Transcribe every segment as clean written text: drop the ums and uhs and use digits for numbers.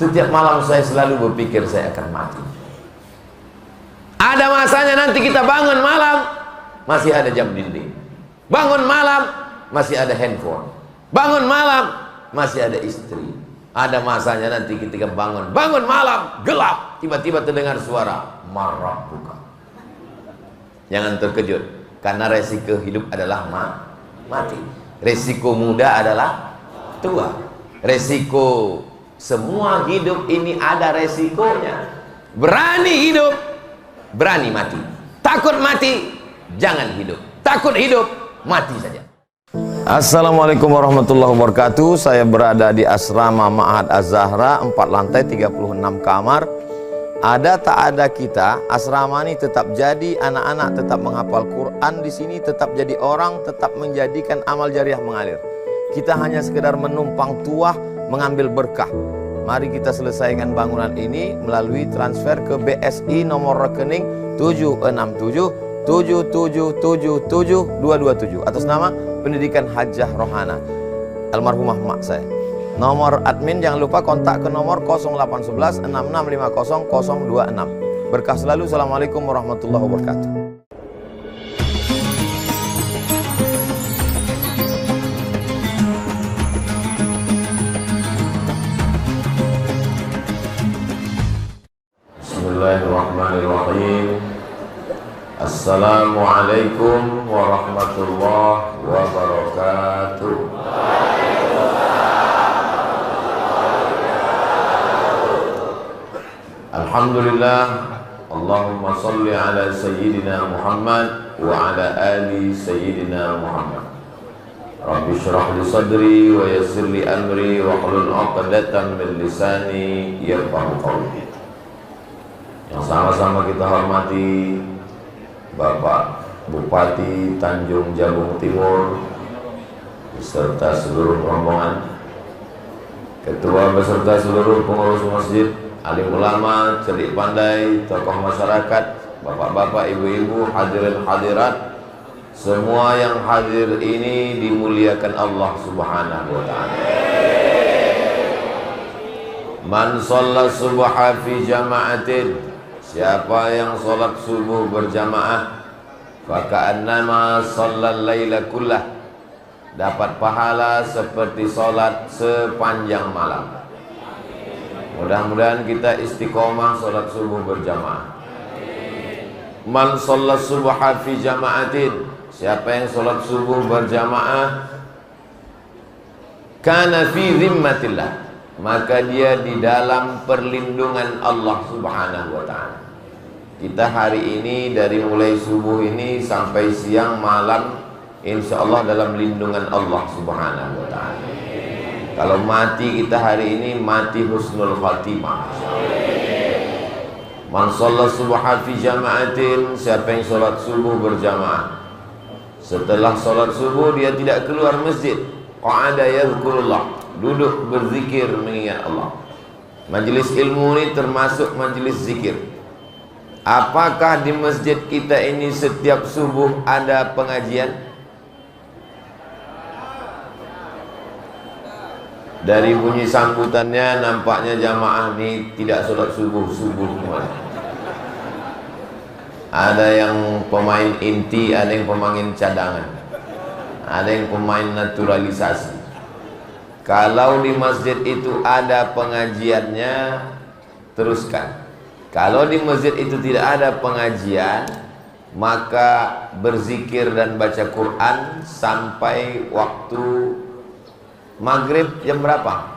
Setiap malam saya selalu berpikir saya akan mati. Ada masanya nanti kita bangun malam, masih ada jam dinding. Bangun malam, masih ada handphone. Bangun malam, masih ada istri. Ada masanya nanti ketika bangun malam, gelap, tiba-tiba terdengar suara marah buka. Jangan terkejut, karena resiko hidup adalah mati. Resiko muda adalah tua. Resiko semua hidup ini ada resikonya. Berani hidup, berani mati. Takut mati, jangan hidup. Takut hidup, mati saja. Assalamualaikum warahmatullahi wabarakatuh. Saya berada di asrama Ma'had Az-Zahra, 4 lantai 36 kamar. Ada tak ada kita, asrama ini tetap jadi, anak-anak tetap menghafal Quran di sini, tetap jadi orang, tetap menjadikan amal jariah mengalir. Kita hanya sekedar menumpang tuah, mengambil berkah. Mari kita selesaikan bangunan ini melalui transfer ke BSI nomor rekening 76777772227 atas nama Pendidikan Hajah Rohana almarhumah mak saya. Nomor admin jangan lupa kontak ke nomor 0811 6650 026. Berkah selalu. Assalamualaikum warahmatullahi wabarakatuh. Bismillahirrahmanirrahim. Assalamualaikum warahmatullahi wabarakatuh. Alhamdulillah. Allahumma salli ala sayyidina Muhammad wa ala ali sayyidina Muhammad. Rabbi syrah li sadri wa yassir li amri wa hlul 'uqdatam min lisani yafqahu qawli. Yang sama-sama kita hormati Bapak Bupati Tanjung Jabung Timur beserta seluruh rombongan, ketua beserta seluruh pengurus masjid, alim ulama, cerdik pandai, tokoh masyarakat, bapak-bapak, ibu-ibu, hadirin hadirat, semua yang hadir ini dimuliakan Allah Subhanahu wa ta'ala. Man shalla subha fi jama'atin, siapa yang sholat subuh berjamaah, faka'annama shallal laila kullah, dapat pahala seperti sholat sepanjang malam. Mudah-mudahan kita istiqomah sholat subuh berjamaah. Man shalla subha fi jama'atin, siapa yang sholat subuh berjamaah, kana fi zimmatillah, maka dia di dalam perlindungan Allah Subhanahu wa ta'ala. Kita hari ini dari mulai subuh ini sampai siang malam, insya Allah dalam lindungan Allah Subhanahu wa ta'ala. Kalau mati kita hari ini, mati husnul khatimah. Man shalla subha fi jama'atin, siapa yang sholat subuh berjamaah, setelah sholat subuh dia tidak keluar masjid, qa'ada yadhkurullah, duduk berzikir mengingat Allah. Majelis ilmu ini termasuk majelis zikir. Apakah di masjid kita ini setiap subuh ada pengajian? Dari bunyi sambutannya nampaknya jamaah ini tidak sholat subuh-subuh semua. Ada yang pemain inti, ada yang pemain cadangan, ada yang pemain naturalisasi. Kalau di masjid itu ada pengajiannya, teruskan. Kalau di masjid itu tidak ada pengajian, maka berzikir dan baca Quran sampai waktu maghrib jam berapa?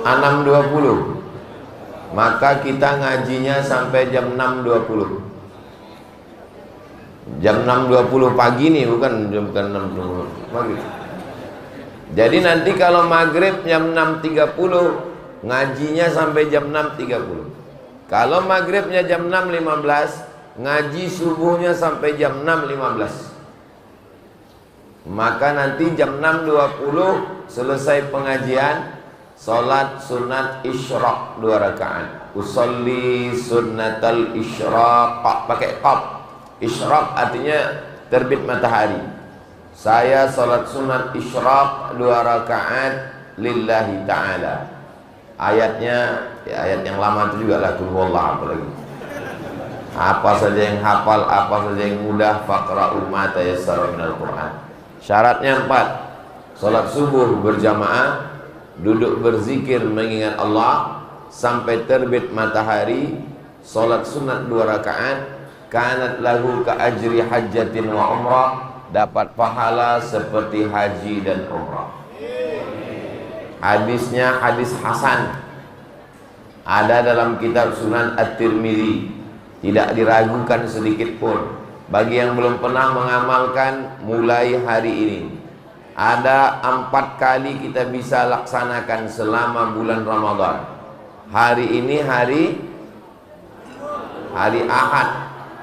6.20. Maka kita ngajinya sampai jam 6.20. Jam 6.20 pagi nih, bukan 6.20 maghrib. Jadi nanti kalau maghrib jam 6.30, ngajinya sampai jam 6.30. Kalau maghribnya jam 6.15, ngaji subuhnya sampai jam 6.15. Maka nanti jam 6.20 selesai pengajian, salat sunat isyraq 2 rakaat. Usolli sunnatal isyraq, pakai qaf. Isyraq artinya terbit matahari. Saya salat sunat isyraq 2 rakaat lillahi ta'ala. Ayatnya ya, ayat yang lama itu juga lah, qul huwallahu apalagi. Apa saja yang hafal, apa saja yang mudah, faqra'u ma tayassara minal Qur'an. Syaratnya 4. Salat subuh berjamaah, duduk berzikir mengingat Allah sampai terbit matahari, salat sunat 2 rakaat, kanat lahu ka ajri hajjatin wa umrah, dapat pahala seperti haji dan umrah. Hadisnya hadis hasan, ada dalam kitab Sunan At-Tirmidzi, tidak diragukan sedikit pun. Bagi yang belum pernah mengamalkan, mulai hari ini ada 4 kali kita bisa laksanakan selama bulan Ramadan. Hari ini hari Ahad,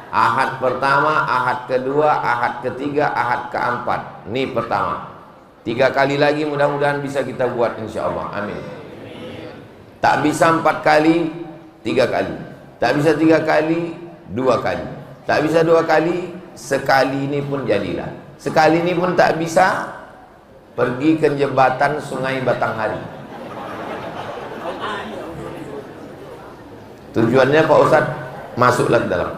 Ahad pertama, Ahad kedua, Ahad ketiga, Ahad keempat. Ini pertama. 3 kali lagi mudah-mudahan bisa kita buat insya Allah. Amin. Tak bisa 4 kali, 3 kali. Tak bisa 3 kali, 2 kali. Tak bisa 2 kali, sekali ini pun jadilah. Sekali ini pun tak bisa, pergi ke jembatan Sungai Batanghari. Tujuannya Pak Ustadz, masuklah ke dalam.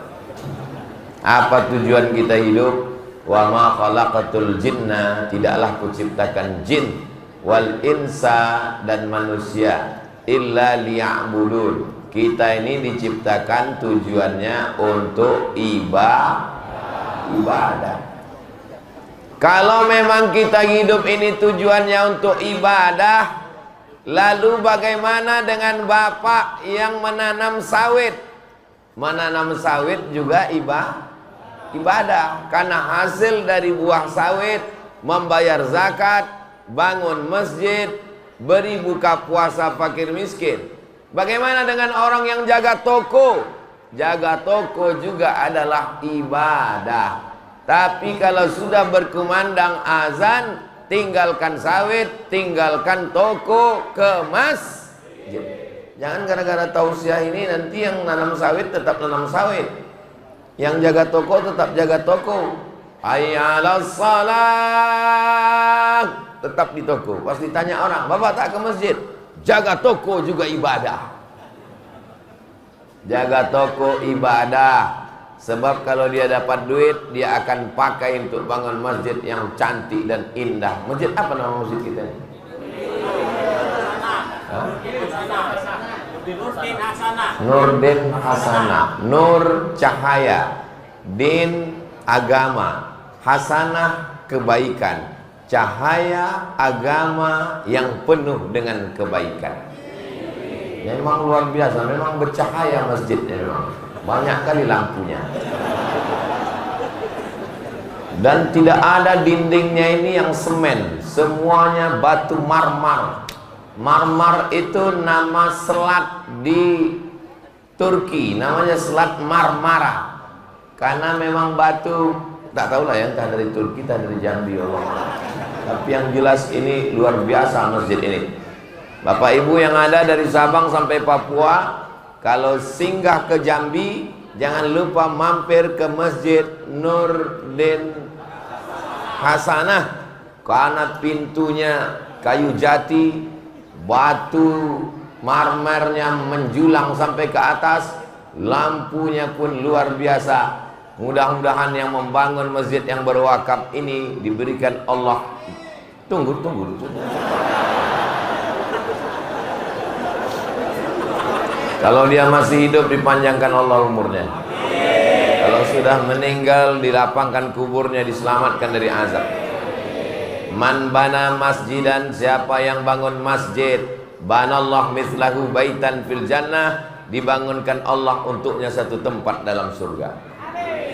Apa tujuan kita hidup? Wa ma khalaqatul jinna, tidaklah kuciptakan jin wal insa dan manusia illa liya'budun. Kita ini diciptakan tujuannya untuk ibadah. Kalau memang kita hidup ini tujuannya untuk ibadah, lalu bagaimana dengan bapak yang menanam sawit? Menanam sawit juga ibadah, karena hasil dari buah sawit membayar zakat, bangun masjid, beri buka puasa fakir miskin. Bagaimana dengan orang yang jaga toko? Jaga toko juga adalah ibadah. Tapi kalau sudah berkumandang azan, tinggalkan sawit, tinggalkan toko, ke masjid. Jangan gara-gara tausiah ini nanti yang nanam sawit tetap nanam sawit, yang jaga toko tetap jaga toko. Hayya 'alas shalah, tetap di toko. Pasti tanya orang, "Bapak tak ke masjid?" Jaga toko juga ibadah. Jaga toko ibadah. Sebab kalau dia dapat duit, dia akan pakai untuk bangun masjid yang cantik dan indah. Masjid apa nama masjid kita ini? Nurdin Hasanah. Nur cahaya, din agama, hasanah kebaikan, cahaya agama yang penuh dengan kebaikan. Memang luar biasa, memang bercahaya masjidnya, memang banyak kali lampunya. Dan tidak ada dindingnya ini yang semen, semuanya batu marmar. Marmar itu nama selat di Turki, namanya selat Marmara. Karena memang batu, tak tahulah ya, entah dari Turki, entah dari Jambi, Allah. Tapi yang jelas ini luar biasa masjid ini. Bapak Ibu yang ada dari Sabang sampai Papua, kalau singgah ke Jambi, jangan lupa mampir ke Masjid Nurdin Hasanah. Karena pintunya kayu jati, batu marmernya menjulang sampai ke atas, lampunya pun luar biasa. Mudah-mudahan yang membangun masjid yang berwakaf ini diberikan Allah. Tunggu. Kalau dia masih hidup, dipanjangkan Allah umurnya. Kalau sudah meninggal, dilapangkan kuburnya, diselamatkan dari azab. Man bana masjidan, siapa yang bangun masjid, banallah mislahu baitan fil jannah, dibangunkan Allah untuknya satu tempat dalam surga.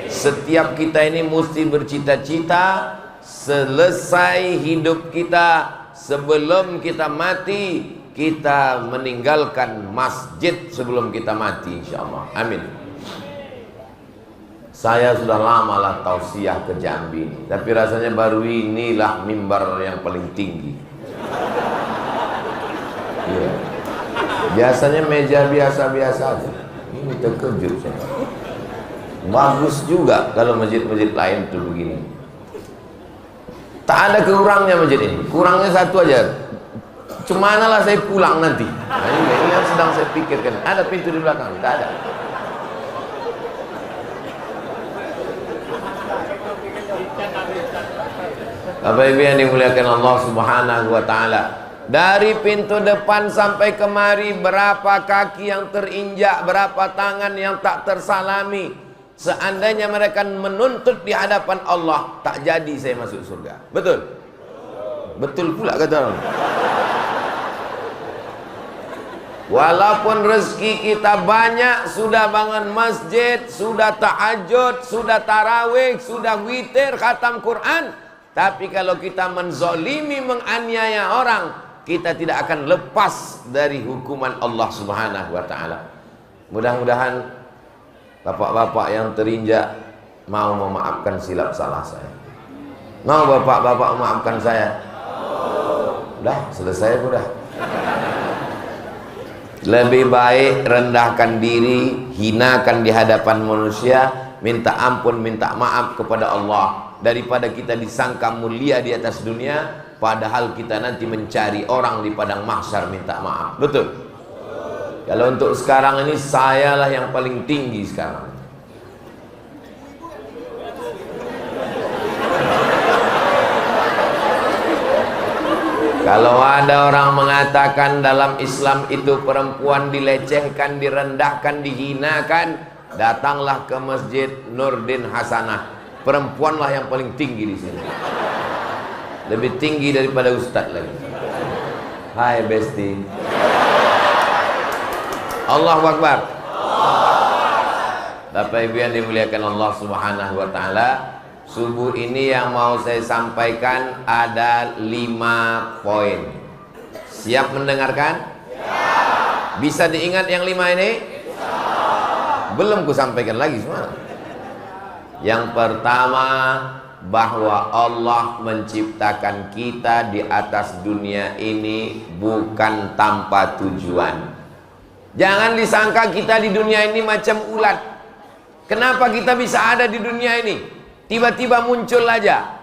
Setiap kita ini mesti bercita-cita, selesai hidup kita, sebelum kita mati, kita meninggalkan masjid sebelum kita mati, insyaallah. Amin. Saya sudah lama lah tausiah ke Jambi, tapi rasanya baru inilah mimbar yang paling tinggi. Ya. Biasanya meja biasa-biasa aja. Ini terkejut saya. Bagus juga kalau masjid-masjid lain tuh begini. Tak ada kurangnya masjid ini. Kurangnya satu aja. Cemana lah saya pulang nanti. Nah, ini yang sedang saya pikirkan. Ada pintu di belakang? Tidak ada. Bapak Ibu yang dimuliakan Allah Subhanahu wa taala, dari pintu depan sampai kemari berapa kaki yang terinjak, berapa tangan yang tak tersalami. Seandainya mereka menuntut di hadapan Allah, tak jadi saya masuk surga. Betul? Betul pula kata orang. Walaupun rezeki kita banyak, sudah bangun masjid, sudah tahajud, sudah tarawih, sudah witir, khatam Quran, tapi kalau kita menzolimi, menganiaya orang, kita tidak akan lepas dari hukuman Allah Subhanahu wa taala. Mudah-mudahan bapak-bapak yang terinjak mau memaafkan silap salah saya. Mau bapak-bapak memaafkan saya? Udah, selesai udah. Lebih baik rendahkan diri, hinakan di hadapan manusia, minta ampun, minta maaf kepada Allah, daripada kita disangka mulia di atas dunia, padahal kita nanti mencari orang di padang mahsyar minta maaf. Betul? Kalau untuk sekarang ini, sayalah yang paling tinggi sekarang. Kalau ada orang mengatakan dalam Islam itu perempuan dilecehkan, direndahkan, dihinakan, datanglah ke Masjid Nurdin Hasanah. Perempuanlah yang paling tinggi di sini. Lebih tinggi daripada ustadz lagi. Hai Besti. Allahu Akbar. Bapak Ibu yang dimuliakan Allah Subhanahu wa taala, subuh ini yang mau saya sampaikan ada 5 poin. Siap mendengarkan? Siap. Bisa diingat yang 5 ini? Bisa. Belum ku sampaikan lagi semua. Yang pertama, bahwa Allah menciptakan kita di atas dunia ini bukan tanpa tujuan. Jangan disangka kita di dunia ini macam ulat. Kenapa kita bisa ada di dunia ini? Tiba-tiba muncul aja.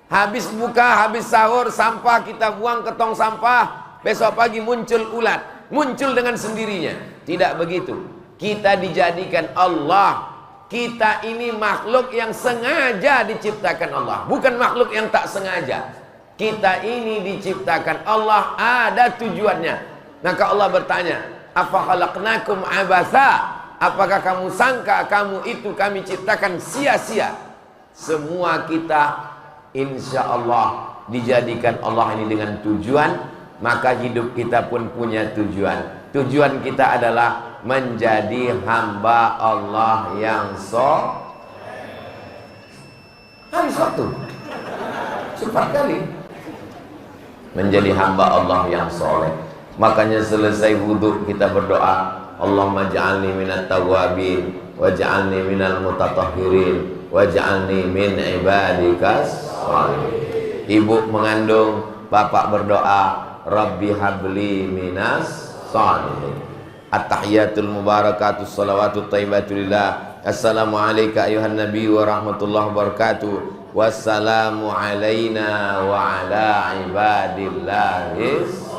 Habis buka, habis sahur, sampah kita buang ke tong sampah. Besok pagi muncul ulat. Muncul dengan sendirinya. Tidak begitu. Kita dijadikan Allah. Kita ini makhluk yang sengaja diciptakan Allah. Bukan makhluk yang tak sengaja. Kita ini diciptakan Allah, ada tujuannya. Maka Allah bertanya, afa khalaqnakum abasa? Apakah kamu sangka kamu itu kami ciptakan sia-sia? Semua kita insya Allah dijadikan Allah ini dengan tujuan. Maka hidup kita pun punya tujuan. Tujuan kita adalah menjadi hamba Allah yang satu. Cepat kali menjadi hamba Allah yang soleh. Makanya selesai wudhu kita berdoa, Allahumma ja'alni minat tawabin waj'alni minal mutatahhirin waj'alni min ibadikas sholihin. Ibu mengandung, bapak berdoa, Rabbi habli minas sholihin. At-tahiyatul mubarakatus salawatut thayyibatulillah. Assalamu alayka ayuhan nabi wa rahmatullahi wabarakatuh. Wassalamu alayna wa ala ibadillahis.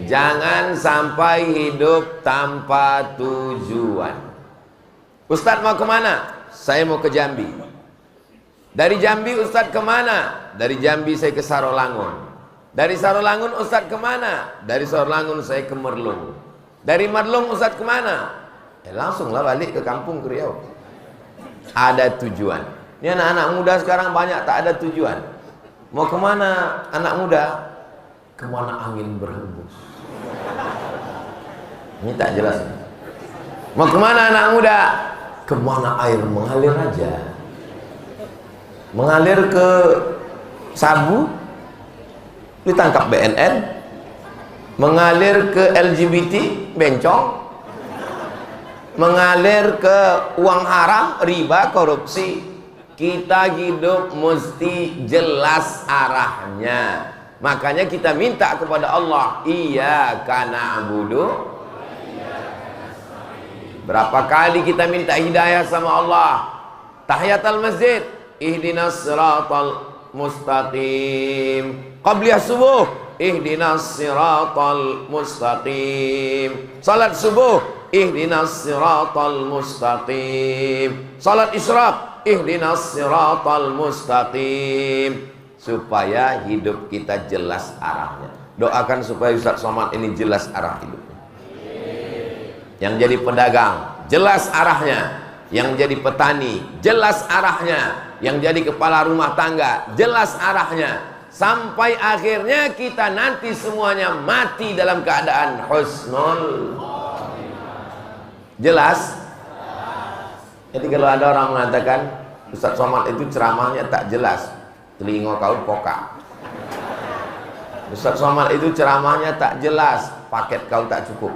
Jangan sampai hidup tanpa tujuan. Ustadz mau kemana? Saya mau ke Jambi. Dari Jambi Ustadz kemana? Dari Jambi saya ke Sarolangun. Dari Sarolangun Ustadz kemana? Dari Sarolangun saya ke Merlung. Dari Merlung Ustadz kemana? Langsunglah balik ke kampung ke Riau. Ada tujuan. Ini anak-anak muda sekarang banyak tak ada tujuan. Mau kemana anak muda? Kemana angin berhembus. Ini tak jelas. Mau kemana anak muda? Kemana air mengalir aja. Mengalir ke Sabu, ditangkap BNN. Mengalir ke LGBT, bencong. Mengalir ke uang haram, riba, korupsi. Kita hidup mesti jelas arahnya. Makanya kita minta kepada Allah, iyyaka na'budu. Berapa kali kita minta hidayah sama Allah? Tahiyatul masjid, ihdinas siratal mustaqim. Qabliyah subuh, ihdinas siratal mustaqim. Salat subuh, ihdinas siratal mustaqim. Salat isyraq, ihdinas siratal mustaqim. Supaya hidup kita jelas arahnya. Doakan supaya Ustaz Somad ini jelas arah hidupnya. Yang jadi pedagang, jelas arahnya. Yang jadi petani, jelas arahnya. Yang jadi kepala rumah tangga, jelas arahnya. Sampai akhirnya kita nanti semuanya mati dalam keadaan husnul. Jelas? Jadi kalau ada orang mengatakan Ustaz Somad itu ceramahnya tak jelas, telinga kau pokak. Ustaz Somad itu ceramahnya tak jelas, paket kau tak cukup.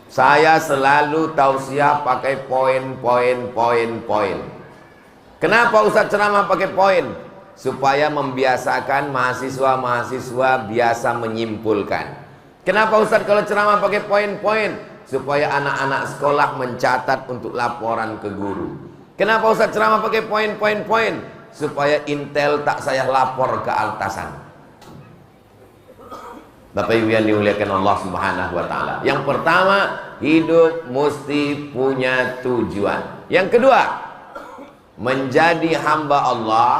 Saya selalu tausiah pakai poin. Kenapa Ustaz ceramah pakai poin? Supaya membiasakan mahasiswa-mahasiswa biasa menyimpulkan. Kenapa Ustaz kalau ceramah pakai poin-poin? Supaya anak-anak sekolah mencatat untuk laporan ke guru. Kenapa Ustaz ceramah pakai poin? Supaya intel tak saya lapor ke atasan. Bapak Ibu yang dimuliakan Allah Subhanahu wa taala. Yang pertama, hidup mesti punya tujuan. Yang kedua, menjadi hamba Allah,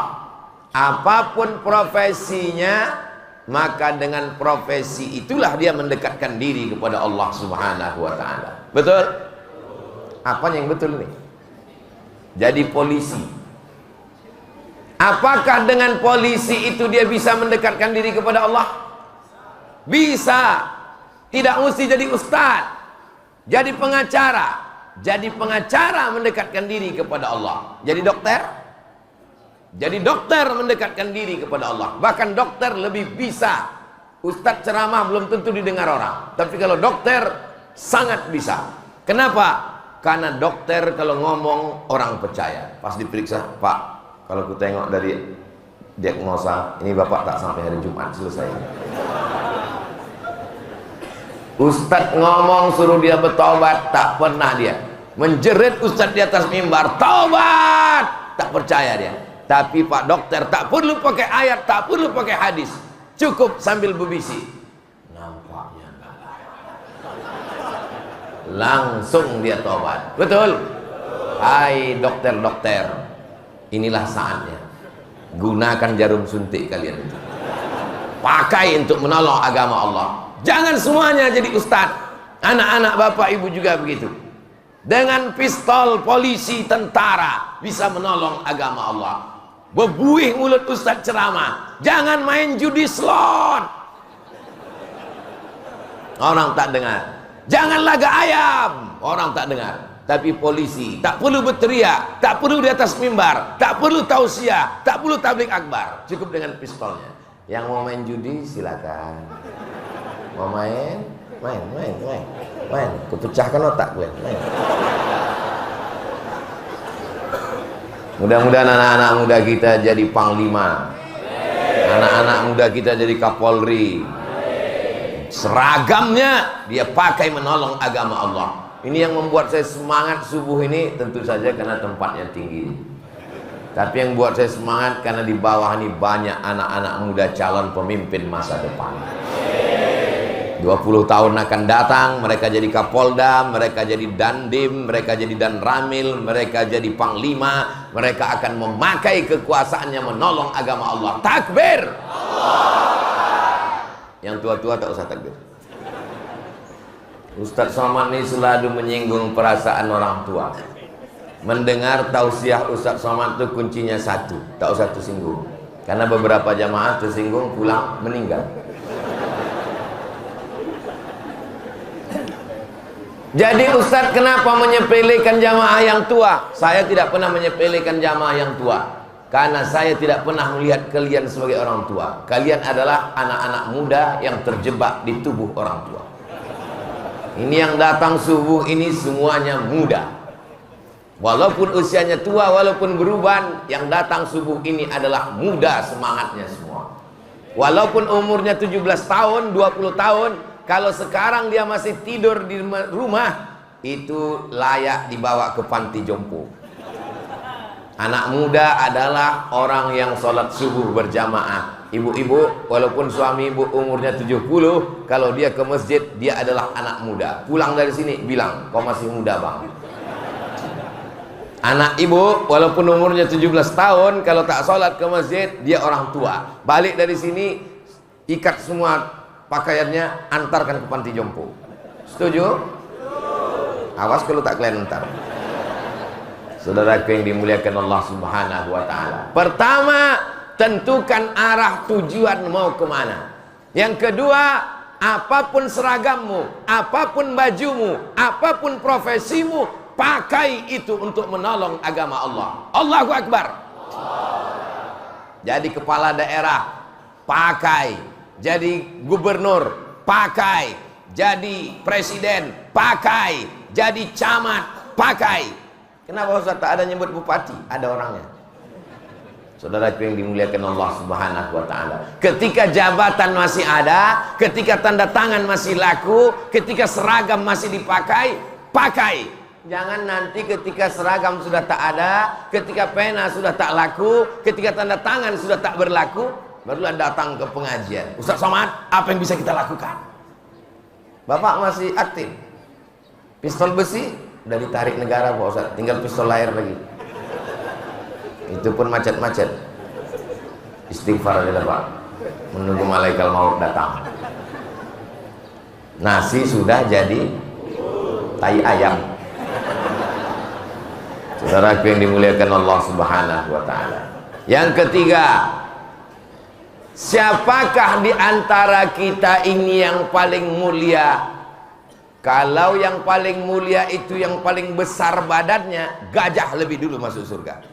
apapun profesinya, maka dengan profesi itulah dia mendekatkan diri kepada Allah Subhanahu wa taala. Betul? Apa yang betul nih? Jadi polisi. Apakah dengan polisi itu dia bisa mendekatkan diri kepada Allah? Bisa. Tidak mesti jadi ustaz, jadi pengacara. Jadi pengacara mendekatkan diri kepada Allah. Jadi dokter, jadi dokter mendekatkan diri kepada Allah. Bahkan dokter lebih bisa. Ustaz ceramah belum tentu didengar orang, tapi kalau dokter sangat bisa. Kenapa? Karena dokter kalau ngomong orang percaya. Pas diperiksa, Pak, kalau ku tengok dari diagnosa ini Bapak tak sampai hari Jumat selesai. Ustadz ngomong suruh dia bertobat, tak pernah dia. Menjerit Ustadz di atas mimbar, taubat, tak percaya dia. Tapi Pak Dokter tak perlu pakai ayat, tak perlu pakai hadis, cukup sambil berbisik, nampaknya enggak layak. Langsung dia tobat. Betul? Hai dokter-dokter, inilah saatnya. Gunakan jarum suntik kalian itu. Pakai untuk menolong agama Allah. Jangan semuanya jadi ustadz. Anak-anak bapak ibu juga begitu. Dengan pistol polisi tentara bisa menolong agama Allah. Bebuih mulut ustadz ceramah. Jangan main judi slot, orang tak dengar. Jangan laga ayam, orang tak dengar. Tapi polisi tak perlu berteriak, tak perlu di atas mimbar, tak perlu tausiah, tak perlu tablik akbar, cukup dengan pistolnya. Yang mau main judi silakan. Mau main, main. Kupecahkan otak gue. Main. Mudah-mudahan anak-anak muda kita jadi panglima, anak-anak muda kita jadi kapolri. Seragamnya dia pakai menolong agama Allah. Ini yang membuat saya semangat subuh ini, tentu saja karena tempatnya tinggi. Tapi yang buat saya semangat karena di bawah ini banyak anak-anak muda calon pemimpin masa depan. 20 tahun akan datang, mereka jadi kapolda, mereka jadi dandim, mereka jadi danramil, mereka jadi panglima. Mereka akan memakai kekuasaannya menolong agama Allah. Takbir! Yang tua-tua tak usah takbir. Ustaz Somad ini selalu menyinggung perasaan orang tua. Mendengar tausiah Ustaz Somad itu kuncinya satu, tak usah tersinggung. Karena beberapa jamaah tersinggung pulang meninggal. Jadi Ustaz kenapa menyepelekan jamaah yang tua? Saya tidak pernah menyepelekan jamaah yang tua. Karena saya tidak pernah melihat kalian sebagai orang tua. Kalian adalah anak-anak muda yang terjebak di tubuh orang tua. Ini yang datang subuh ini semuanya muda. Walaupun usianya tua, walaupun beruban, yang datang subuh ini adalah muda semangatnya semua. Walaupun umurnya 17 tahun, 20 tahun, kalau sekarang dia masih tidur di rumah, itu layak dibawa ke panti jompo. Anak muda adalah orang yang sholat subuh berjamaah. ibu-ibu walaupun suami ibu umurnya 70, kalau dia ke masjid dia adalah anak muda. Pulang dari sini bilang, kau masih muda bang. Anak ibu walaupun umurnya 17 tahun, kalau tak sholat ke masjid dia orang tua. Balik dari sini ikat semua pakaiannya, antarkan ke panti jompo. Setuju? Awas kalau tak kalian antar. Saudaraku yang dimuliakan Allah Subhanahu wa ta'ala. Pertama, tentukan arah tujuan mau kemana. Yang kedua, apapun seragammu, apapun bajumu, apapun profesimu, pakai itu untuk menolong agama Allah. Allahu Akbar. Jadi kepala daerah, pakai. Jadi gubernur, pakai. Jadi presiden, pakai. Jadi camat, pakai. Kenapa Ustaz tak ada nyebut bupati? Ada orangnya. Saudaraku yang dimuliakan Allah Subhanahu wa ta'ala. Ketika jabatan masih ada, ketika tanda tangan masih laku, ketika seragam masih dipakai, pakai. Jangan nanti ketika seragam sudah tak ada, ketika pena sudah tak laku, ketika tanda tangan sudah tak berlaku, barulah datang ke pengajian. Ustaz Somad, apa yang bisa kita lakukan? Bapak masih aktif. Pistol besi udah ditarik negara Pak Ustaz, tinggal pistol air lagi. Itu pun macet-macet. Istighfar aja Pak, menunggu malaikat maut datang. Nasi sudah jadi tai ayam. Saudaraku yang dimuliakan Allah Subhanahu wa ta'ala. Yang ketiga, siapakah di antara kita ini yang paling mulia? Kalau yang paling mulia itu yang paling besar badannya, gajah lebih dulu masuk surga.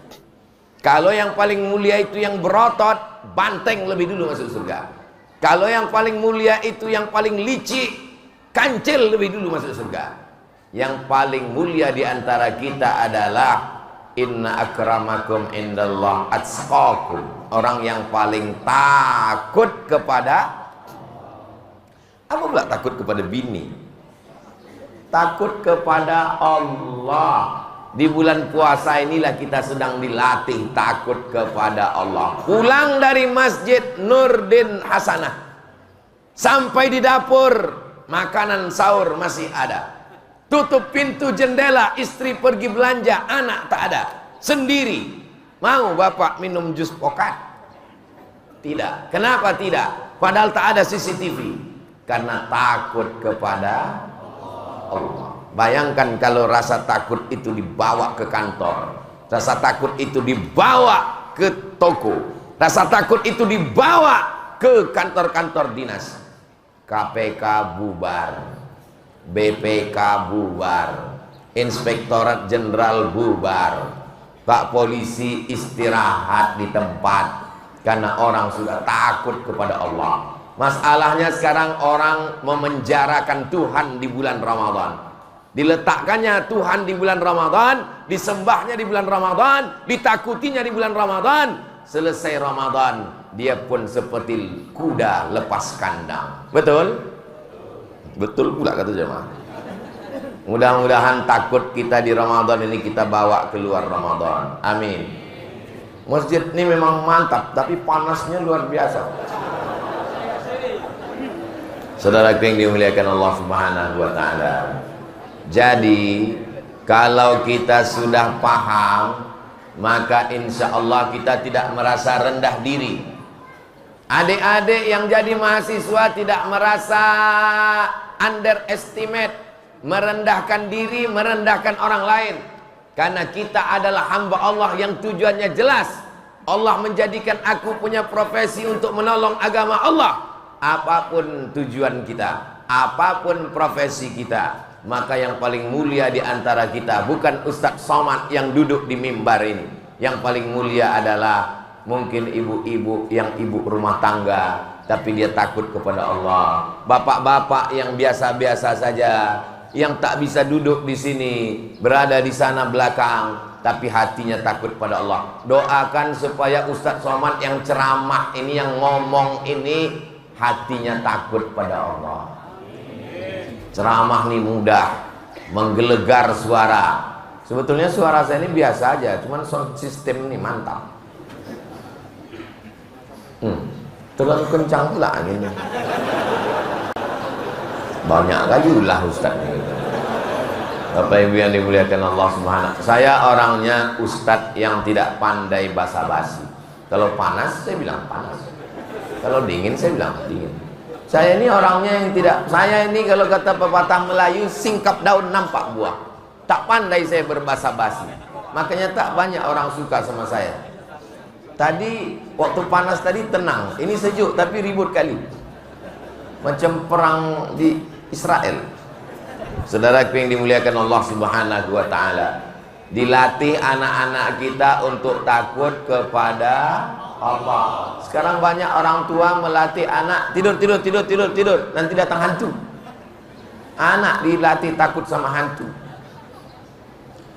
Kalau yang paling mulia itu yang berotot, banteng lebih dulu masuk surga. Kalau yang paling mulia itu yang paling licik, kancil lebih dulu masuk surga. Yang paling mulia di antara kita adalah inna akramakum indallah atqakum. Orang yang paling takut kepada apa pula? Takut kepada bini. Takut kepada Allah. Di bulan puasa inilah kita sedang dilatih takut kepada Allah. Pulang dari Masjid Nurdin Hasanah, sampai di dapur, makanan sahur masih ada. Tutup pintu jendela, istri pergi belanja, anak tak ada, sendiri. Mau bapak minum jus pokat? Tidak. Kenapa tidak? Padahal tak ada CCTV. Karena takut kepada Allah. Bayangkan kalau rasa takut itu dibawa ke kantor, rasa takut itu dibawa ke toko, rasa takut itu dibawa ke kantor-kantor dinas. KPK bubar, BPK bubar, Inspektorat Jenderal bubar, Pak Polisi istirahat di tempat karena orang sudah takut kepada Allah. Masalahnya sekarang orang memenjarakan Tuhan di bulan Ramadan. Diletakkannya Tuhan di bulan Ramadan, disembahnya di bulan Ramadan, ditakutinya di bulan Ramadan. Selesai Ramadan, dia pun seperti kuda lepas kandang. Betul? Betul pula kata jemaah. Mudah-mudahan takut kita di Ramadan ini kita bawa keluar Ramadan. Amin. Masjid ini memang mantap, tapi panasnya luar biasa. Saudara yang dimuliakan Allah Subhanahu wa ta'ala. Jadi kalau kita sudah paham, maka insya Allah kita tidak merasa rendah diri. Adik-adik yang jadi mahasiswa tidak merasa underestimate, merendahkan diri, merendahkan orang lain. Karena kita adalah hamba Allah yang tujuannya jelas. Allah menjadikan aku punya profesi untuk menolong agama Allah. Apapun tujuan kita, apapun profesi kita, maka yang paling mulia di antara kita bukan Ustadz Somad yang duduk di mimbar ini. Yang paling mulia adalah mungkin ibu-ibu yang ibu rumah tangga, tapi dia takut kepada Allah. Bapak-bapak yang biasa-biasa saja, yang tak bisa duduk di sini, berada di sana belakang, tapi hatinya takut pada Allah. Doakan supaya Ustadz Somad yang ceramah ini, yang ngomong ini, hatinya takut pada Allah. Ceramah nih mudah, menggelegar suara. Sebetulnya suara saya ini biasa aja, cuman sound system ini mantap. Terlalu kencang pula anginnya. Banyak kali ulah Ustaz. Bapak Ibu yang dimuliakan Allah Subhanahu. Saya orangnya Ustaz yang tidak pandai basa-basi. Kalau panas saya bilang panas. Kalau dingin saya bilang dingin. Saya ini orangnya yang tidak, saya ini kalau kata pepatah Melayu, singkap daun nampak buah. Tak pandai saya berbasa-basi. Makanya tak banyak orang suka sama saya. Tadi waktu panas tadi tenang, ini sejuk tapi ribut kali. Macam perang di Israel. Saudaraku yang dimuliakan Allah Subhanahu wa taala. Dilatih anak-anak kita untuk takut kepada Allah. Sekarang banyak orang tua melatih anak tidur, nanti datang hantu. Anak dilatih takut sama hantu.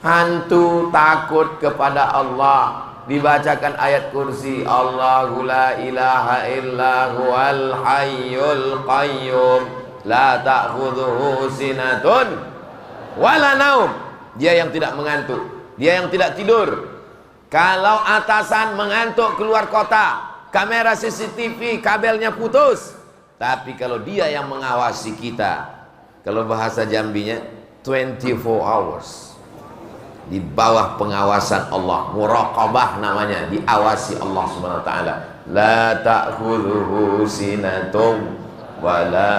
Hantu takut kepada Allah. Dibacakan ayat kursi, Allahu la ilaha illa huwal hayyul qayyum la ta'khudhuhu sinatun wala naum. Dia yang tidak mengantuk, dia yang tidak tidur. Kalau atasan mengantuk keluar kota, kamera CCTV kabelnya putus. Tapi kalau dia yang mengawasi kita, kalau bahasa Jambinya 24 hours di bawah pengawasan Allah, muraqabah namanya, diawasi Allah Subhanahu wa taala. La ta'khudhuhu sinatun wala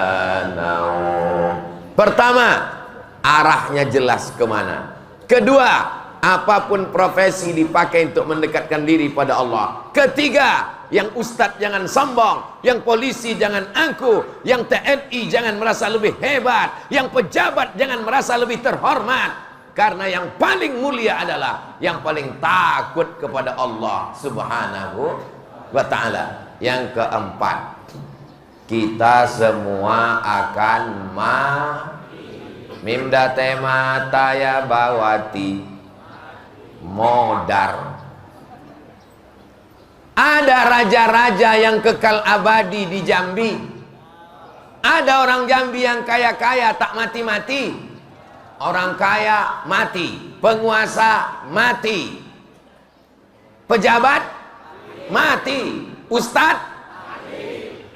naum. Pertama, arahnya jelas kemana. Kedua, apapun profesi dipakai untuk mendekatkan diri pada Allah. Ketiga, yang ustadz jangan sombong, yang polisi jangan angkuh, yang TNI jangan merasa lebih hebat, yang pejabat jangan merasa lebih terhormat. Karena yang paling mulia adalah yang paling takut kepada Allah Subhanahu wa ta'ala. Yang keempat, kita semua akan mimda tema taya bawati modar. Ada raja-raja yang kekal abadi di Jambi. Ada orang Jambi yang kaya-kaya tak mati-mati. Orang kaya mati, penguasa mati, pejabat mati, ustadz mati.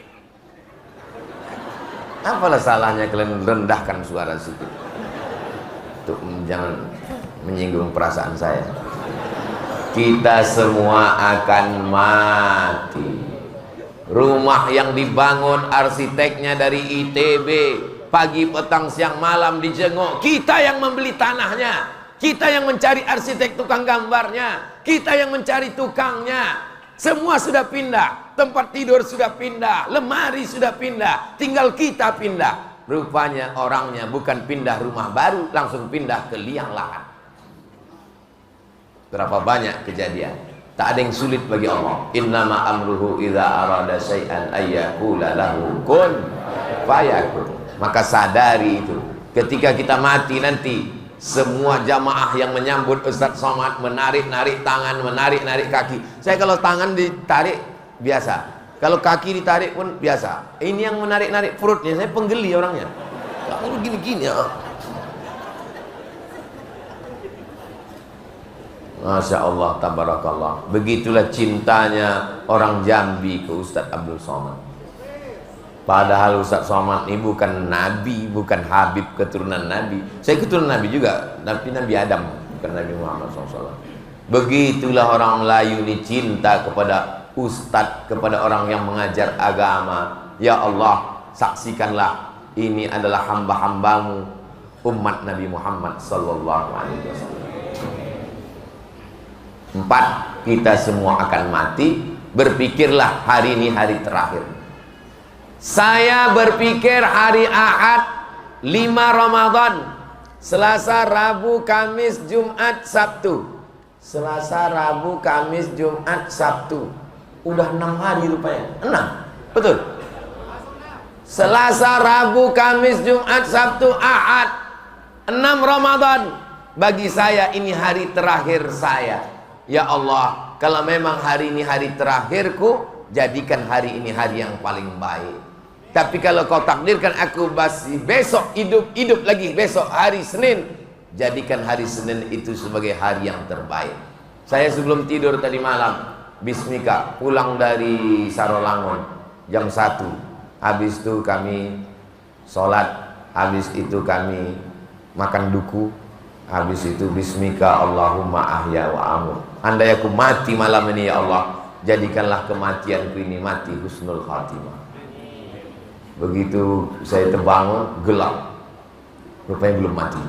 Apalah salahnya kalian rendahkan suara sedikit untuk jangan menyinggung perasaan saya. Kita semua akan mati. Rumah yang dibangun arsiteknya dari ITB, pagi, petang, siang, malam dijenguk. Kita yang membeli tanahnya, kita yang mencari arsitek tukang gambarnya, kita yang mencari tukangnya. Semua sudah pindah, tempat tidur sudah pindah, lemari sudah pindah, tinggal kita pindah. Rupanya orangnya bukan pindah rumah baru, langsung pindah ke liang lahat. Berapa banyak kejadian. Tak ada yang sulit bagi Allah. Innama amruhu idza arada syai'an ayyaqula lahu kun fayakun. Maka sadari itu. Ketika kita mati nanti, semua jamaah yang menyambut Ustaz Somad menarik-narik tangan, menarik-narik kaki. Saya kalau tangan ditarik biasa, kalau kaki ditarik pun biasa. Ini yang menarik-narik perutnya, saya penggeli orangnya. Kalau gini-gini ya. Masya Allah, tabarakallah. Begitulah cintanya orang Jambi ke Ustaz Abdul Somad. Padahal Ustaz Somad ini bukan Nabi, bukan Habib keturunan Nabi. Saya keturunan Nabi juga, tapi Nabi Adam, bukan Nabi Muhammad SAW. Begitulah orang Melayu ini cinta kepada Ustadz, kepada orang yang mengajar agama. Ya Allah, saksikanlah ini adalah hamba-hambamu, umat Nabi Muhammad SAW. 4. Kita semua akan mati. Berpikirlah hari ini hari terakhir. Saya berpikir hari Ahad 5 Ramadan, Selasa, Rabu, Kamis, Jumat, Sabtu. Selasa, Rabu, Kamis, Jumat, Sabtu. Udah 6 hari rupanya. 6, betul. Selasa, Rabu, Kamis, Jumat, Sabtu, Ahad, 6 Ramadan. Bagi saya ini hari terakhir saya. Ya Allah, kalau memang hari ini hari terakhirku, jadikan hari ini hari yang paling baik. Tapi kalau kau takdirkan aku masih besok hidup lagi, besok hari Senin, jadikan hari Senin itu sebagai hari yang terbaik. Saya sebelum tidur tadi malam, bismika, pulang dari Sarolangun, jam 1. Habis itu kami sholat, habis itu kami makan duku, habis itu bismika Allahumma ahya wa amut. Andai aku mati malam ini ya Allah, jadikanlah kematianku ini mati husnul khatimah. Begitu saya terbangun, gelap, rupanya belum mati.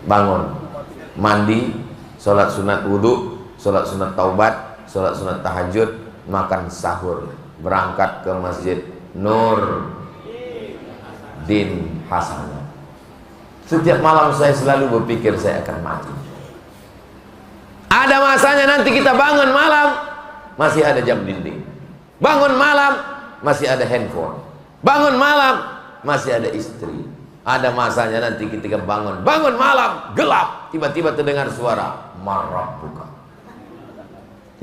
Bangun, mandi, sholat sunat wudhu, sholat sunat taubat, sholat sunat tahajud, makan sahur, berangkat ke masjid Nur Din Hasanah. Setiap malam saya selalu berpikir saya akan mati. Ada masanya nanti kita bangun malam masih ada jam dinding, bangun malam masih ada handphone, bangun malam masih ada istri. Ada masanya nanti ketika bangun malam gelap, tiba-tiba terdengar suara marah buka.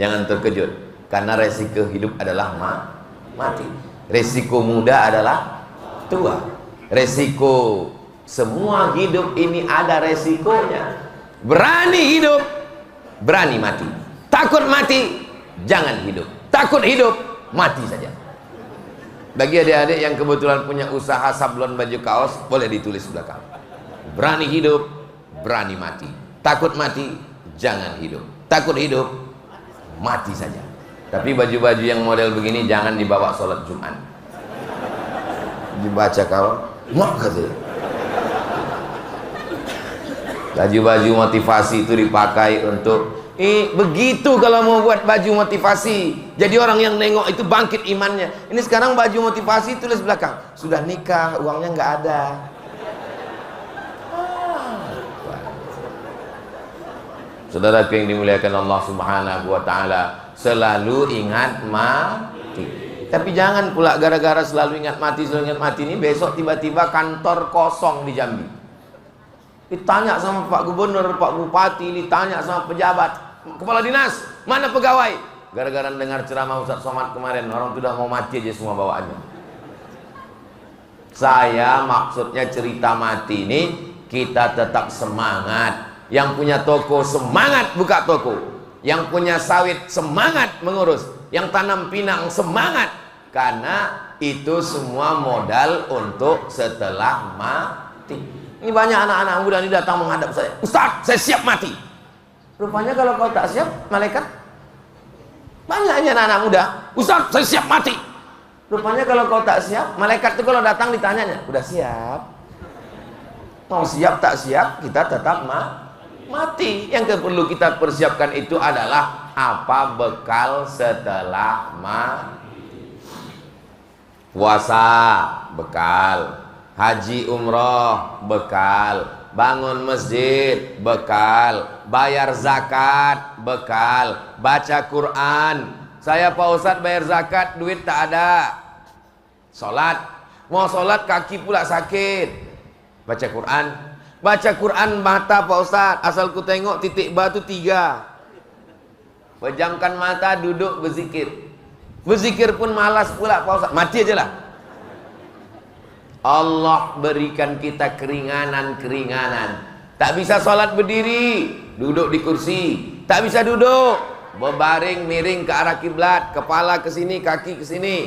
Jangan terkejut, karena resiko hidup adalah mati. Resiko muda adalah tua. Resiko semua hidup ini ada resikonya. Berani hidup, berani mati. Takut mati, jangan hidup. Takut hidup, mati saja. Bagi adik-adik yang kebetulan punya usaha sablon baju kaos, boleh ditulis belakang. Berani hidup, berani mati. Takut mati, jangan hidup. Takut hidup, mati saja. Tapi baju-baju yang model begini jangan dibawa sholat Jumat. Dibaca kawan, mak katanya. Baju-baju motivasi itu dipakai untuk begitu kalau mau buat baju motivasi. Jadi orang yang nengok itu bangkit imannya. Ini sekarang baju motivasi tulis belakang, sudah nikah, uangnya nggak ada. Saudara yang dimuliakan Allah Subhanahu wa taala, selalu ingat mati. Tapi jangan pula gara-gara selalu ingat mati ini besok tiba-tiba kantor kosong di Jambi. Ditanya sama Pak Gubernur, Pak Bupati, ditanya sama pejabat, kepala dinas, mana pegawai? Gara-gara dengar ceramah Ustaz Somad kemarin, orang sudah mau mati aja semua bawaannya. Saya maksudnya cerita mati ini kita tetap semangat. Yang punya toko semangat buka toko, yang punya sawit semangat mengurus, yang tanam pinang semangat, karena itu semua modal untuk setelah mati. Ini banyak anak-anak muda ini datang menghadap saya, Ustaz, saya siap mati. Rupanya kalau kau tak siap, malaikat. Banyaknya anak-anak muda, Ustaz, saya siap mati. Rupanya kalau kau tak siap, malaikat itu kalau datang ditanyanya, udah siap? Mau siap tak siap, kita tetap mati. Yang perlu kita persiapkan itu adalah apa bekal setelah mati. Puasa, bekal. Haji umroh, bekal. Bangun masjid, bekal. Bayar zakat, bekal. Baca Quran. Saya Pak Ustadz bayar zakat, duit tak ada. Sholat, mau sholat kaki pula sakit. Baca Quran. Baca Quran mata Pak Ustadz, asal ku tengok titik batu 3. Pejamkan mata, duduk berzikir. Berzikir pun malas pula Pak Ustadz, mati aja lah. Allah berikan kita keringanan-keringanan. Tak bisa sholat berdiri, duduk di kursi. Tak bisa duduk, berbaring miring ke arah kiblat, kepala ke sini, kaki ke sini.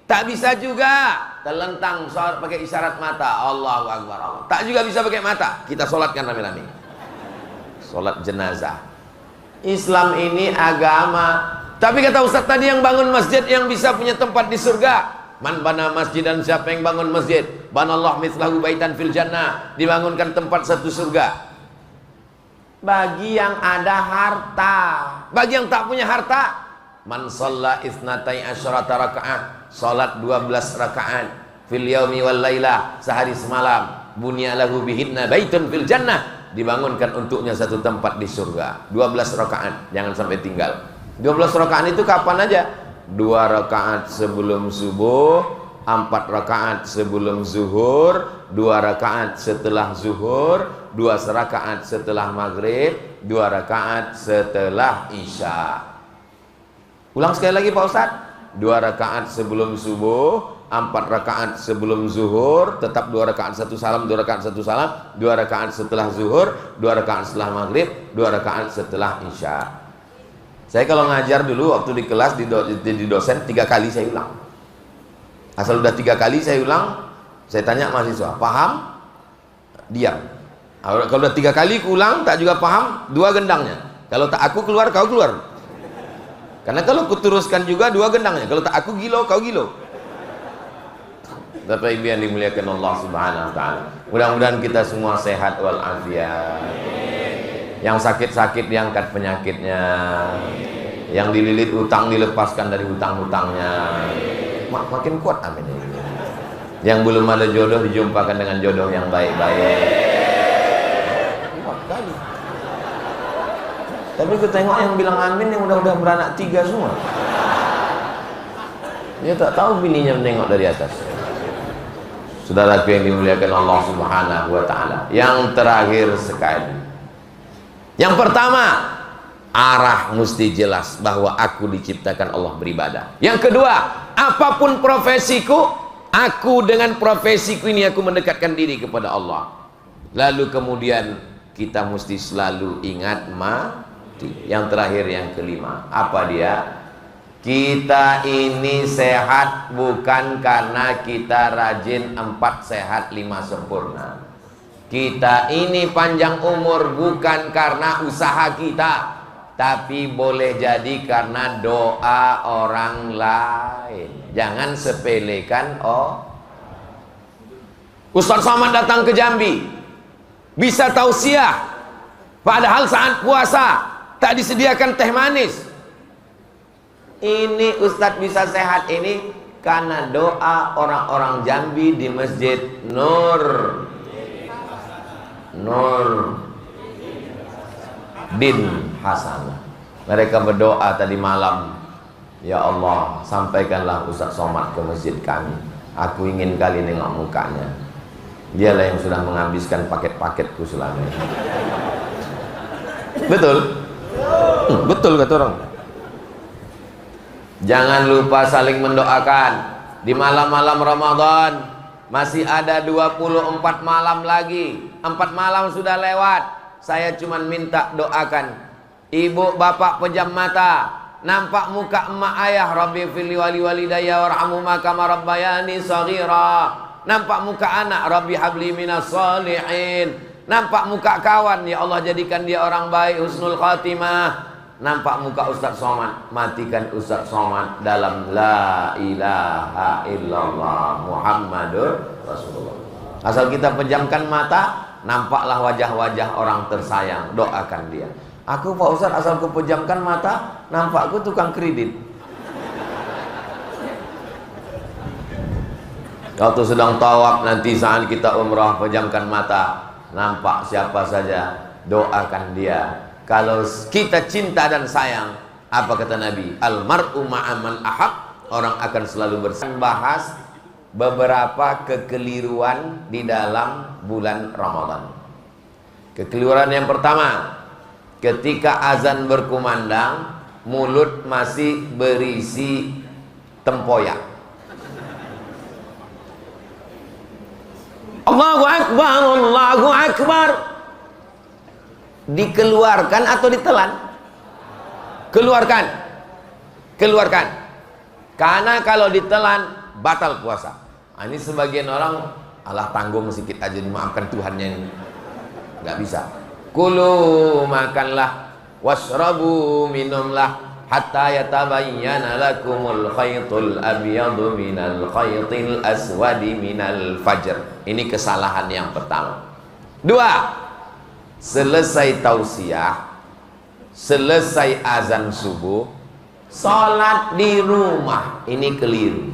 Tak bisa juga terlentang sholat pakai isyarat mata. Allahu Akbar Allah. Tak juga bisa pakai mata. Kita sholatkan rame-rame. Sholat jenazah. Islam ini agama. Tapi kata Ustaz tadi, yang bangun masjid yang bisa punya tempat di surga. Man bana masjid, dan siapa yang bangun masjid, banallahu mithlahu baitan fil jannah, dibangunkan tempat satu surga. Bagi yang ada harta. Bagi yang tak punya harta, man shalla itsnatai asyrata rakaat, salat 12 rakaat fil yaumi wal lailah, sehari semalam, bunyalahu bihinna baitun fil jannah, dibangunkan untuknya satu tempat di surga. 12 rakaat, jangan sampai tinggal. 12 rakaat itu kapan aja? 2 rakaat sebelum subuh, 4 rakaat sebelum zuhur, 2 rakaat setelah zuhur, 2 rakaat setelah maghrib, 2 rakaat setelah isya. Ulang sekali lagi Pak Ustadz. 2 rakaat sebelum subuh, 4 rakaat sebelum zuhur, tetap 2 rakaat satu salam, 2 rakaat satu salam, 2 rakaat setelah zuhur, 2 rakaat setelah maghrib, 2 rakaat setelah isya. Saya kalau ngajar dulu waktu di kelas di dosen 3 kali saya ulang. Asal udah 3 kali saya ulang, saya tanya mahasiswa, paham? Diam. Kalau udah 3 kali ulang tak juga paham, 2 gendangnya. Kalau tak aku keluar, kau keluar. Karena kalau ku teruskan juga 2 gendangnya. Kalau tak aku gilo, kau gilo. Bapak Ibu yang dimuliakan Allah Subhanahu wa taala. Mudah-mudahan kita semua sehat walafiat. Yang sakit-sakit diangkat penyakitnya. Yang dililit utang dilepaskan dari hutang-hutangnya. Makin kuat amin. Yang belum ada jodoh dijumpakan dengan jodoh yang baik-baik. Kuat kali. Tapi aku tengok yang bilang amin yang udah beranak 3 semua. Dia tak tahu bininya menengok dari atas. Saudaraku yang dimuliakan Allah Subhanahu wa taala. Yang terakhir sekali. Yang pertama, arah mesti jelas bahwa aku diciptakan Allah beribadah. Yang kedua, apapun profesiku, aku dengan profesiku ini aku mendekatkan diri kepada Allah. Lalu kemudian kita mesti selalu ingat mati. Yang terakhir, yang kelima, apa dia? Kita ini sehat bukan karena kita rajin 4 sehat 5 sempurna. Kita ini panjang umur bukan karena usaha kita, tapi boleh jadi karena doa orang lain. Jangan sepelekan. Ustaz Somad datang ke Jambi, bisa tausiah, padahal saat puasa tak disediakan teh manis. Ini Ustadz bisa sehat ini karena doa orang-orang Jambi di Masjid Nur Din Hasan. Mereka berdoa tadi malam, ya Allah, sampaikanlah Ustadz Somad ke masjid kami. Aku ingin kali nengok mukanya. Dialah yang sudah menghabiskan paket-paketku selama ini. Betul? Betul kata orang. Jangan lupa saling mendoakan. Di malam-malam Ramadan masih ada 24 malam lagi. 4 malam sudah lewat. Saya cuma minta doakan. Ibu bapak pejam mata, nampak muka emak ayah, Rabbi fili wali walidayya warhamhuma kama rabbayani shaghira. Nampak muka anak, Rabbi habli minas shalihin. Nampak muka kawan, ya Allah jadikan dia orang baik, husnul khatimah. Nampak muka Ustadz Somad, matikan Ustadz Somad dalam la ilaha illallah Muhammadur Rasulullah. Asal kita pejamkan mata, nampaklah wajah-wajah orang tersayang, doakan dia. Aku Pak Ustadz asal ku pejamkan mata, nampakku tukang kredit. Waktu sedang tawaf nanti saat kita umrah, pejamkan mata, nampak siapa saja, doakan dia. Kalau kita cinta dan sayang, apa kata Nabi? Almar'u ma'aman ahab. Orang akan selalu bersama. Bahas beberapa kekeliruan di dalam bulan Ramadan. Kekeliruan yang pertama, ketika azan berkumandang, mulut masih berisi tempoyak. Allahu Akbar, Allahu Akbar. Dikeluarkan atau ditelan? Keluarkan. Keluarkan. Karena kalau ditelan batal puasa. Nah, ini sebagian orang alah tanggung sedikit aja dimaafkan Tuhannya ini. Enggak bisa. Kulu makanlah, washrabu minumlah hatta yatabayyana lakumul khaytul abyadu minal khaytil aswadi minal fajr. Ini kesalahan yang pertama. 2. Selesai tausiah, selesai azan subuh, sholat di rumah. Ini keliru.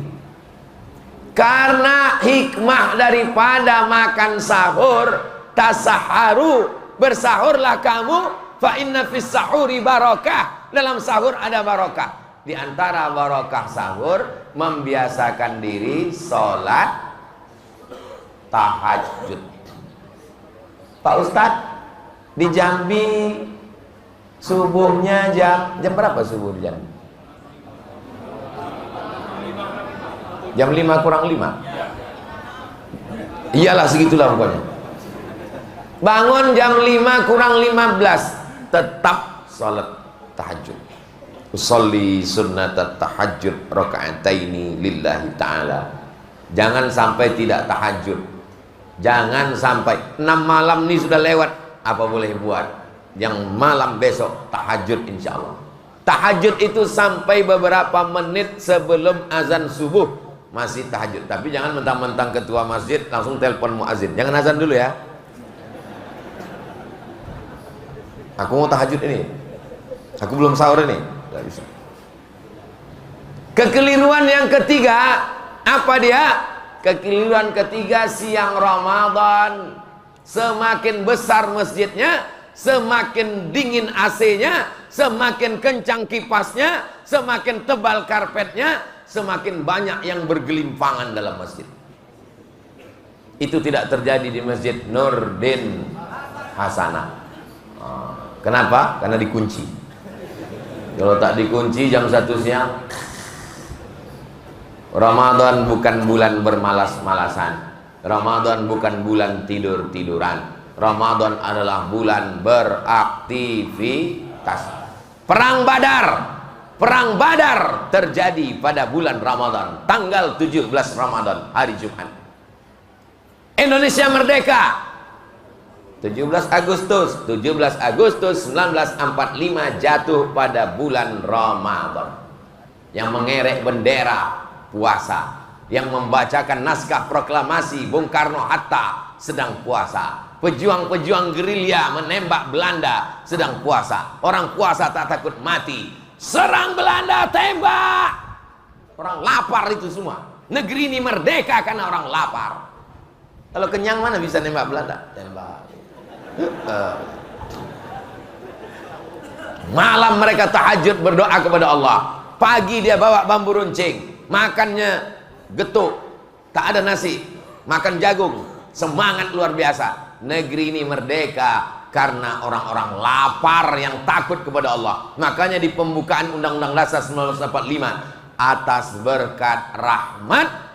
Karena hikmah daripada makan sahur, tasaharu, bersahurlah kamu, fa inna fis sahuri barakah. Dalam sahur ada barakah. Di antara barakah sahur, membiasakan diri sholat tahajud. Pak Ustadz, di Jambi subuhnya jam berapa subuh di Jambi? Jam 5 kurang 5. Iyalah segitulah pokoknya. Bangun jam 5 kurang 15, tetap sholat tahajud. usolli sunnatat tahajjud raka'ataini lillahi ta'ala. Jangan sampai tidak tahajud. Jangan sampai 6 malam ini sudah lewat, apa boleh buat? Yang malam besok tahajud insya Allah. Tahajud itu sampai beberapa menit sebelum azan subuh masih tahajud. Tapi jangan mentang-mentang ketua masjid langsung telepon muazin. Jangan azan dulu ya. Aku mau tahajud ini. Aku belum sahur ini. Tidak bisa. Kekeliruan yang ketiga, apa dia? Kekeliruan ketiga, siang Ramadan semakin besar masjidnya, semakin dingin AC-nya, semakin kencang kipasnya, semakin tebal karpetnya, semakin banyak yang bergelimpangan dalam masjid. Itu tidak terjadi di Masjid Nurdin Hasanah. Kenapa? Karena dikunci. Kalau tak dikunci jam 1 siang, Ramadan bukan bulan bermalas-malasan. Ramadan bukan bulan tidur-tiduran. Ramadan adalah bulan beraktivitas. Perang Badar terjadi pada bulan Ramadan, tanggal 17 Ramadan, hari Jumat. Indonesia merdeka 17 Agustus 1945 jatuh pada bulan Ramadan. Yang mengerek bendera puasa, yang membacakan naskah proklamasi Bung Karno-Hatta sedang puasa. Pejuang-pejuang gerilya menembak Belanda sedang puasa. Orang puasa tak takut mati. Serang Belanda, tembak. Orang lapar itu semua. Negeri ini merdeka karena orang lapar. Kalau kenyang mana bisa nembak Belanda? Tembak. Malam mereka tahajud berdoa kepada Allah. Pagi dia bawa bambu runcing, makannya getuk, tak ada nasi, makan jagung, semangat luar biasa. Negeri ini merdeka karena orang-orang lapar yang takut kepada Allah. Makanya di pembukaan Undang-Undang Dasar 1945, atas berkat rahmat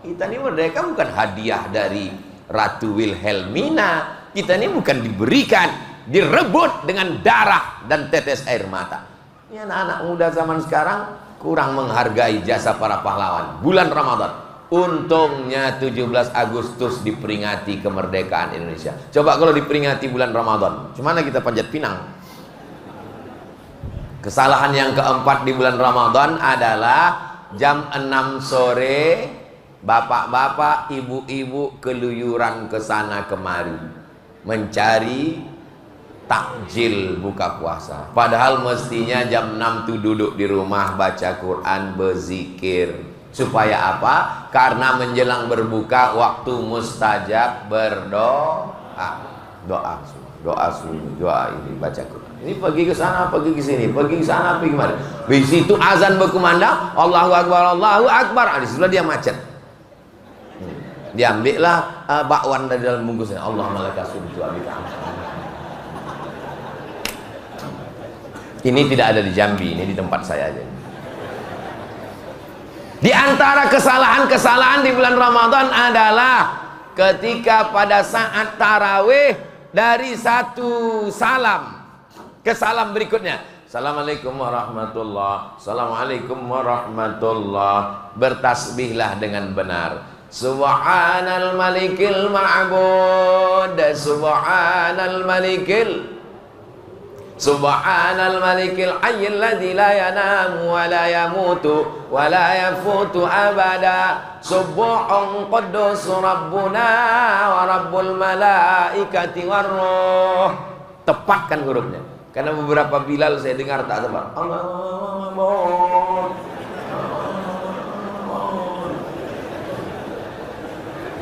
kita ini merdeka, bukan hadiah dari Ratu Wilhelmina. Kita ini bukan diberikan, direbut dengan darah dan tetes air mata. Ini anak-anak muda zaman sekarang kurang menghargai jasa para pahlawan. Bulan Ramadan, untungnya 17 Agustus diperingati kemerdekaan Indonesia. Coba kalau diperingati bulan Ramadan, cuma kita panjat pinang. Kesalahan yang keempat di bulan Ramadan adalah jam 6 sore bapak-bapak, ibu-ibu keluyuran ke sana kemari mencari takjil buka puasa. Padahal mestinya jam 6 tuh duduk di rumah baca Quran, berzikir. Supaya apa? Karena menjelang berbuka waktu mustajab berdoa. Doa ini baca Quran. Ini pergi ke sana, pergi ke sini, pergi ke sana, pergi kemana. Di situ azan berkumandang, Allahu Akbar, Allahu Akbar. Di sebelah dia macet. Diambillah bakwan dari dalam bungkusnya. Allahumma laka sujud wa bika. Ini tidak ada di Jambi, ini di tempat saya aja. Di antara kesalahan-kesalahan di bulan Ramadan adalah ketika pada saat tarawih dari satu salam ke salam berikutnya. Assalamualaikum warahmatullah, Assalamualaikum warahmatullah. Bertasbihlah dengan benar. Subhanal malikil ma'bud, Subhanal malikil hayyil ladzi la yanamu wa la yamutu wa la yafutu abada. Subuhun quddus rabbuna wa rabbul malaikati warruh. Tepatkan hurufnya, karena beberapa Bilal saya dengar tak tepat.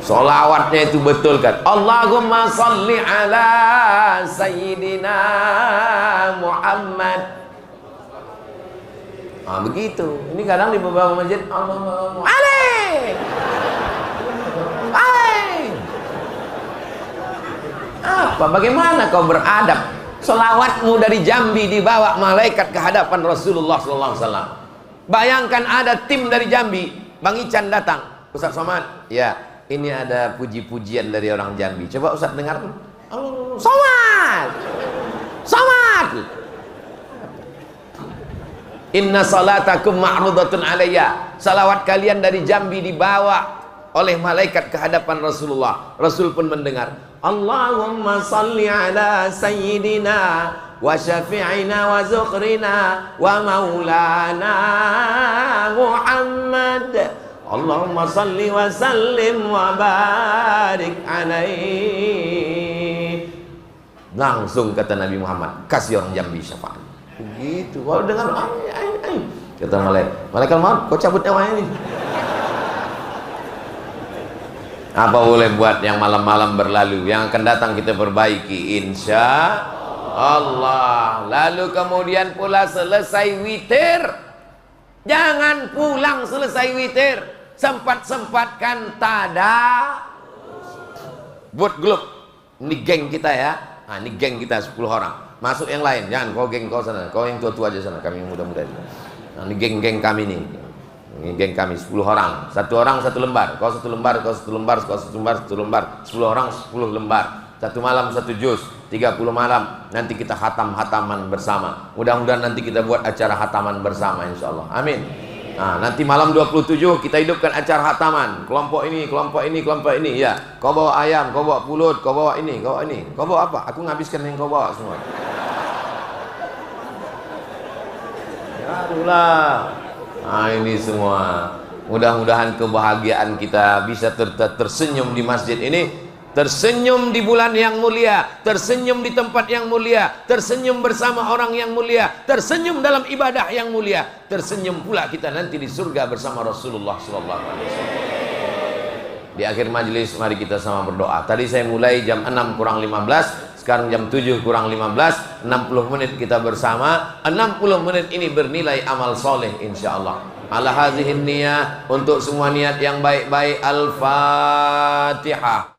Solawatnya itu betul kan. Allahumma salli ala Sayyidina Muhammad. Begitu. Ini kadang di beberapa masjid Allahumma apa? Bagaimana kau beradab? Solawatmu dari Jambi dibawa malaikat ke hadapan Rasulullah SAW. Bayangkan ada tim dari Jambi. Bang Ican datang. Ustaz Somad, ya, ini ada puji-pujian dari orang Jambi. Coba Ustaz dengar. Somad, Somad. Inna salatakum ma'rudatun alayya. Salawat kalian dari Jambi dibawa oleh malaikat ke hadapan Rasulullah. Rasul pun mendengar. Allahumma salli ala sayyidina wa syafi'ina wa zukrina wa maulana Muhammad. Allahumma salli wa sallim wa barik alaihi. Langsung kata Nabi Muhammad, kasih orang Jambi syafaat. Begitu. Kalau dengar kata malaikat maut, kau cabut nyawanya ini. Apa boleh buat yang malam-malam berlalu, yang akan datang kita perbaiki insya Allah. Lalu kemudian pula selesai witir, jangan pulang selesai witir, sempat-sempatkan tada buat grup. Ini geng kita ya. Nah, ini geng kita 10 orang. Masuk yang lain, jangan kau geng kau sana, kau yang tua-tua aja sana, kami yang muda-muda. Nah, ini geng-geng kami nih. Ini geng kami 10 orang. Satu orang 1 lembar, kau 1 lembar, kau 1 lembar, kau 1 lembar, 1 lembar. 10 orang 10 lembar. 1 malam 1 juz, 30 malam. Nanti kita hataman bersama. Mudah-mudahan nanti kita buat acara hataman bersama insyaallah. Amin. Nah, nanti malam 27 kita hidupkan acara hataman. Kelompok ini, kelompok ini, kelompok ini. Ya, kau bawa ayam, kau bawa pulut, kau bawa ini, kau bawa ini. Kau bawa apa? Aku ngabiskan yang kau bawa semua. Ya Allah. Nah, ini semua. Mudah-mudahan kebahagiaan kita bisa tersenyum di masjid ini. Tersenyum di bulan yang mulia, tersenyum di tempat yang mulia, tersenyum bersama orang yang mulia, tersenyum dalam ibadah yang mulia, tersenyum pula kita nanti di surga bersama Rasulullah SAW. Di akhir majelis mari kita sama berdoa. Tadi saya mulai jam 6 kurang 15, sekarang jam 7 kurang 15, 60 menit kita bersama. 60 menit ini bernilai amal soleh insyaallah. Ala hazihin niyah, untuk semua niat yang baik-baik. Al-Fatihah.